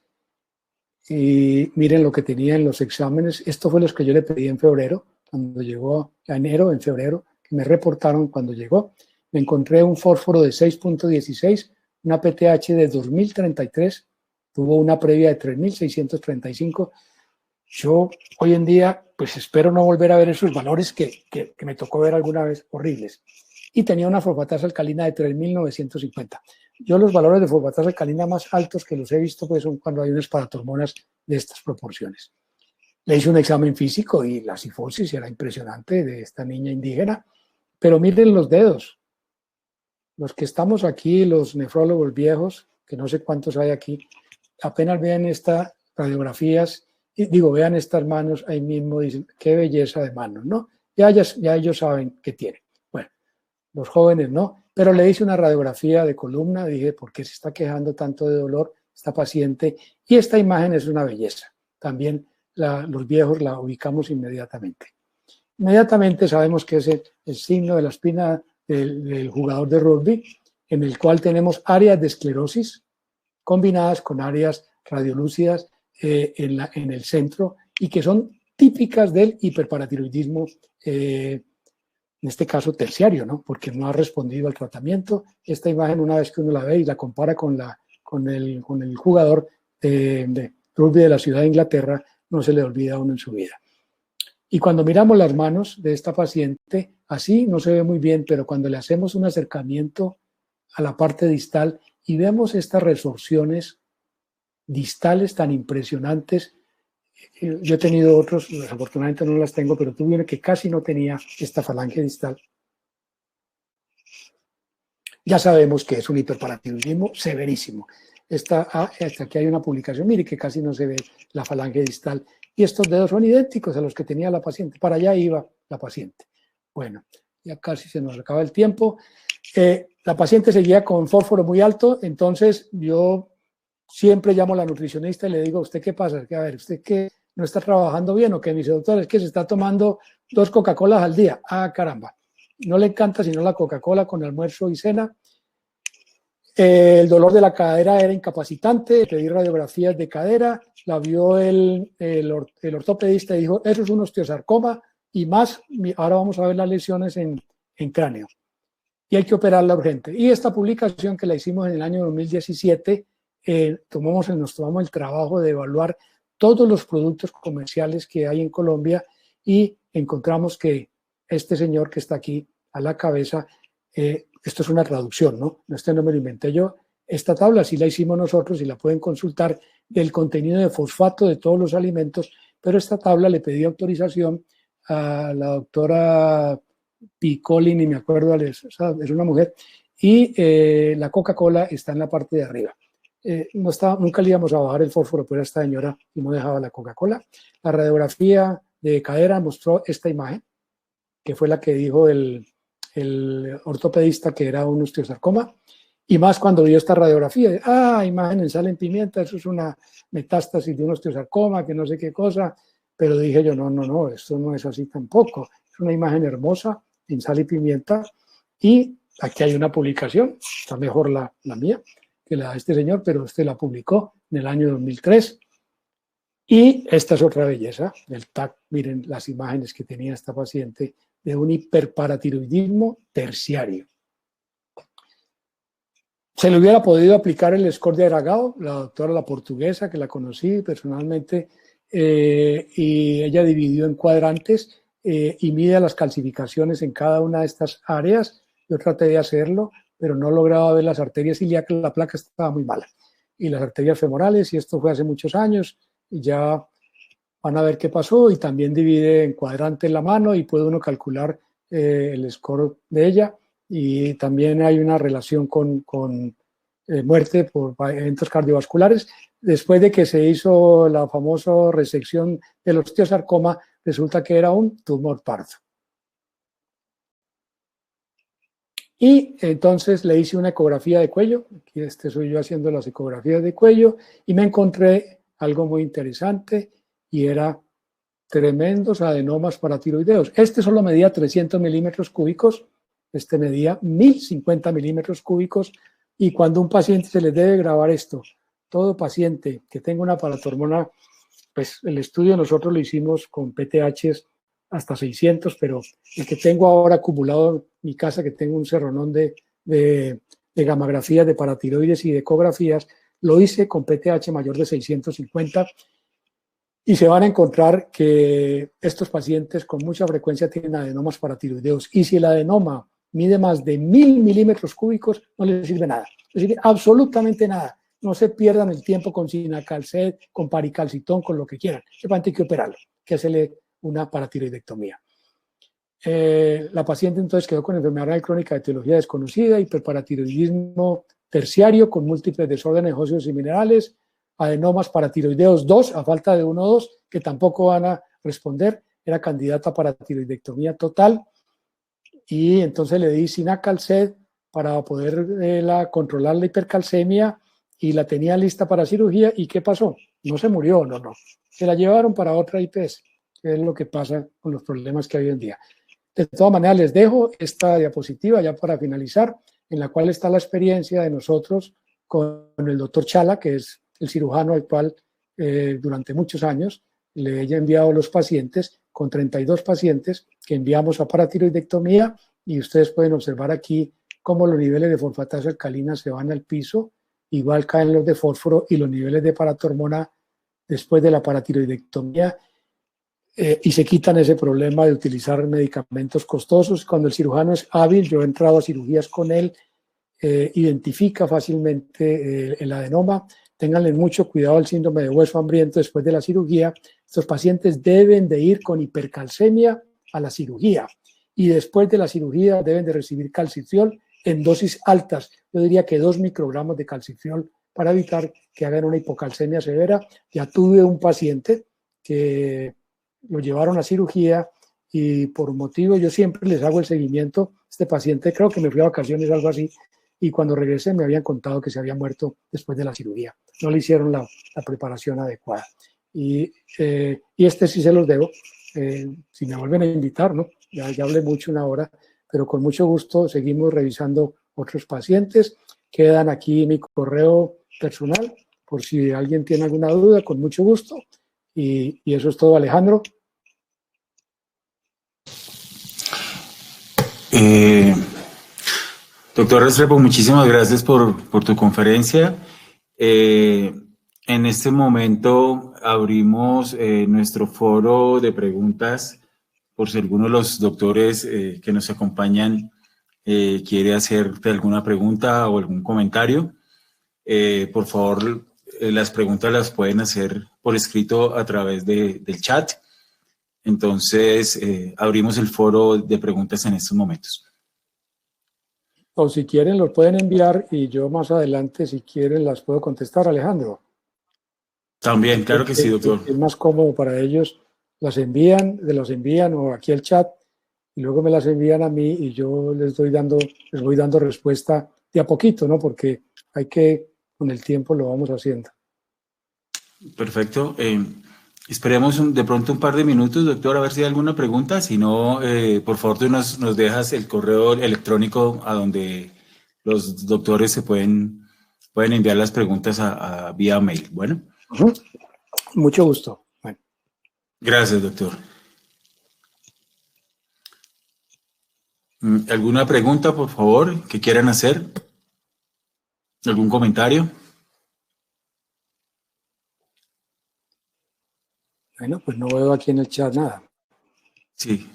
Y miren lo que tenía en los exámenes. Esto fue lo que yo le pedí en febrero, cuando llegó a enero, en febrero, que me reportaron cuando llegó. Me encontré un fósforo de 6.16, una PTH de 2033, tuvo una previa de 3.635. Yo hoy en día, pues espero no volver a ver esos valores que me tocó ver alguna vez horribles. Y tenía una fosfatasa alcalina de 3.950. Yo los valores de fosfatasa alcalina más altos que los he visto pues son cuando hay unas paratormonas de estas proporciones. Le hice un examen físico y la cifosis era impresionante de esta niña indígena. Pero miren los dedos. Los que estamos aquí, los nefrólogos viejos, que no sé cuántos hay aquí, apenas vean estas radiografías, y digo, vean estas manos, ahí mismo dicen, qué belleza de manos, ¿no? Ya ellos saben qué tienen. Bueno, los jóvenes no, pero le hice una radiografía de columna, dije, ¿por qué se está quejando tanto de dolor esta paciente? Y esta imagen es una belleza. También los viejos la ubicamos inmediatamente. Inmediatamente sabemos que es el signo de la espina del jugador de rugby, en el cual tenemos áreas de esclerosis combinadas con áreas radiolúcidas en el centro, y que son típicas del hiperparatiroidismo, en este caso terciario, ¿no? Porque no ha respondido al tratamiento. Esta imagen, una vez que uno la ve y la compara con el jugador de rugby de la ciudad de Inglaterra, no se le olvida a uno en su vida. Y cuando miramos las manos de esta paciente, así no se ve muy bien, pero cuando le hacemos un acercamiento a la parte distal y vemos estas resorciones distales tan impresionantes, yo he tenido otros, desafortunadamente no las tengo, pero tuve uno que casi no tenía esta falange distal. Ya sabemos que es un hiperparatiroidismo severísimo. Hasta aquí hay una publicación, mire que casi no se ve la falange distal. Y estos dedos son idénticos a los que tenía la paciente. Para allá iba la paciente. Bueno, ya casi se nos acaba el tiempo. La paciente seguía con fósforo muy alto, entonces yo siempre llamo a la nutricionista y le digo, ¿usted qué pasa? A ver, ¿usted qué no está trabajando bien o qué? Me dice, doctor, es que se está tomando 2 Coca-Colas al día. Ah, caramba. No le encanta sino la Coca-Cola con almuerzo y cena. El dolor de la cadera era incapacitante, pedí radiografías de cadera, la vio el ortopedista y dijo, eso es un osteosarcoma y más, ahora vamos a ver las lesiones en cráneo y hay que operarla urgente. Y esta publicación que la hicimos en el año 2017, nos tomamos el trabajo de evaluar todos los productos comerciales que hay en Colombia y encontramos que este señor que está aquí a la cabeza, esto es una traducción, ¿no? Este no me lo inventé yo. Esta tabla sí la hicimos nosotros y la pueden consultar, del contenido de fosfato de todos los alimentos, pero esta tabla le pedí autorización a la doctora Piccoli, ni me acuerdo, es una mujer, y la Coca-Cola está en la parte de arriba. Nunca le íbamos a bajar el fósforo, pero esta señora y no dejaba la Coca-Cola. La radiografía de cadera mostró esta imagen, que fue la que dijo el ortopedista que era un osteosarcoma, y más cuando vio esta radiografía, imagen en sal en pimienta, eso es una metástasis de un osteosarcoma, que no sé qué cosa, pero dije yo, no, esto no es así tampoco, es una imagen hermosa en sal y pimienta, y aquí hay una publicación, está mejor la mía que la de este señor, pero este la publicó en el año 2003, y esta es otra belleza del TAC, miren las imágenes que tenía esta paciente de un hiperparatiroidismo terciario. Se le hubiera podido aplicar el score de Aragao, la doctora, la portuguesa, que la conocí personalmente, y ella dividió en cuadrantes y mide las calcificaciones en cada una de estas áreas. Yo traté de hacerlo, pero no lograba ver las arterias ilíacas, la placa estaba muy mala, y las arterias femorales, y esto fue hace muchos años, y ya van a ver qué pasó, y también divide en cuadrante la mano y puede uno calcular el score de ella, y también hay una relación con muerte por eventos cardiovasculares. Después de que se hizo la famosa resección del osteosarcoma, resulta que era un tumor pardo. Y entonces le hice una ecografía de cuello, aquí soy yo haciendo las ecografías de cuello, y me encontré algo muy interesante, y era tremendos adenomas paratiroideos. Este solo medía 300 milímetros cúbicos, este medía 1050 milímetros cúbicos, y cuando un paciente se le debe grabar esto, todo paciente que tenga una paratormona, pues el estudio nosotros lo hicimos con PTHs hasta 600, pero el que tengo ahora acumulado en mi casa, que tengo un serronón de gamografías de paratiroides y de ecografías, lo hice con PTH mayor de 650, y se van a encontrar que estos pacientes con mucha frecuencia tienen adenomas paratiroideos, y si el adenoma mide más de 1000 milímetros cúbicos, no les sirve nada, no sirve absolutamente nada. No se pierdan el tiempo con Cinacalcet, con paricalcitón, con lo que quieran. Ese paciente hay que operarlo, que hacerle una paratiroidectomía. La paciente entonces quedó con enfermedad renal crónica de etiología desconocida, hiperparatiroidismo terciario con múltiples desórdenes óseos y minerales, adenomas paratiroideos 2, a falta de 1 o 2, que tampoco van a responder, era candidata para tiroidectomía total, y entonces le di Cinacalcet para poder controlar la hipercalcemia, y la tenía lista para cirugía. ¿Y qué pasó? No se murió, no. Se la llevaron para otra IPS, que es lo que pasa con los problemas que hay hoy en día. De todas maneras, les dejo esta diapositiva ya para finalizar, en la cual está la experiencia de nosotros con el doctor Chala, que es el cirujano al cual durante muchos años le he enviado los pacientes, con 32 pacientes que enviamos a paratiroidectomía, y ustedes pueden observar aquí cómo los niveles de fosfatasa alcalina se van al piso, igual caen los de fósforo y los niveles de paratormona después de la paratiroidectomía, y se quitan ese problema de utilizar medicamentos costosos. Cuando el cirujano es hábil, yo he entrado a cirugías con él, identifica fácilmente el adenoma. Ténganle mucho cuidado al síndrome de hueso hambriento después de la cirugía. Estos pacientes deben de ir con hipercalcemia a la cirugía, y después de la cirugía deben de recibir calcitriol en dosis altas. Yo diría que 2 microgramos de calcitriol para evitar que hagan una hipocalcemia severa. Ya tuve un paciente que lo llevaron a cirugía, y por motivo, yo siempre les hago el seguimiento. Este paciente, creo que me fui a vacaciones, algo así, y cuando regresé me habían contado que se había muerto después de la cirugía. No le hicieron la preparación adecuada. Y este sí se los debo, si me vuelven a invitar, ¿no? Ya hablé mucho, 1 hora, pero con mucho gusto seguimos revisando otros pacientes. Quedan aquí mi correo personal, por si alguien tiene alguna duda, con mucho gusto. Y eso es todo, Alejandro. Doctor Restrepo, muchísimas gracias por tu conferencia. En este momento abrimos nuestro foro de preguntas, por si alguno de los doctores que nos acompañan quiere hacerte alguna pregunta o algún comentario. Por favor, las preguntas las pueden hacer por escrito a través del chat. Entonces, abrimos el foro de preguntas en estos momentos. O si quieren, los pueden enviar, y yo más adelante, si quieren, las puedo contestar, Alejandro. También, claro que sí, doctor. Es más cómodo para ellos. Las envían o aquí al chat, y luego me las envían a mí, y yo les voy dando respuesta de a poquito, ¿no? Porque con el tiempo lo vamos haciendo. Perfecto. Esperemos de pronto un par de minutos, doctor, a ver si hay alguna pregunta. Si no, por favor, tú nos dejas el correo electrónico a donde los doctores se pueden enviar las preguntas vía mail. Bueno. Mucho gusto. Bueno. Gracias, doctor. ¿Alguna pregunta, por favor, que quieran hacer? ¿Algún comentario? Bueno, pues no veo aquí en el chat nada. Sí.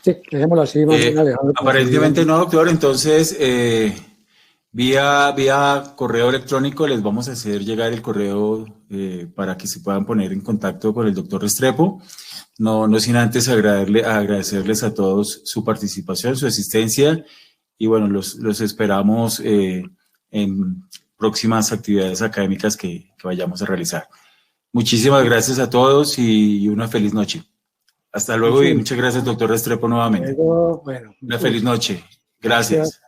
Sí, dejémoslo así, más bien, Alejandro. Aparentemente no, doctor. Entonces, vía correo electrónico les vamos a hacer llegar el correo para que se puedan poner en contacto con el doctor Restrepo. No sin antes agradecerles a todos su participación, su asistencia, y bueno, los esperamos en próximas actividades académicas que vayamos a realizar. Muchísimas gracias a todos y una feliz noche. Hasta luego y muchas gracias, doctor Restrepo, nuevamente. Luego, bueno, una feliz noche. Gracias.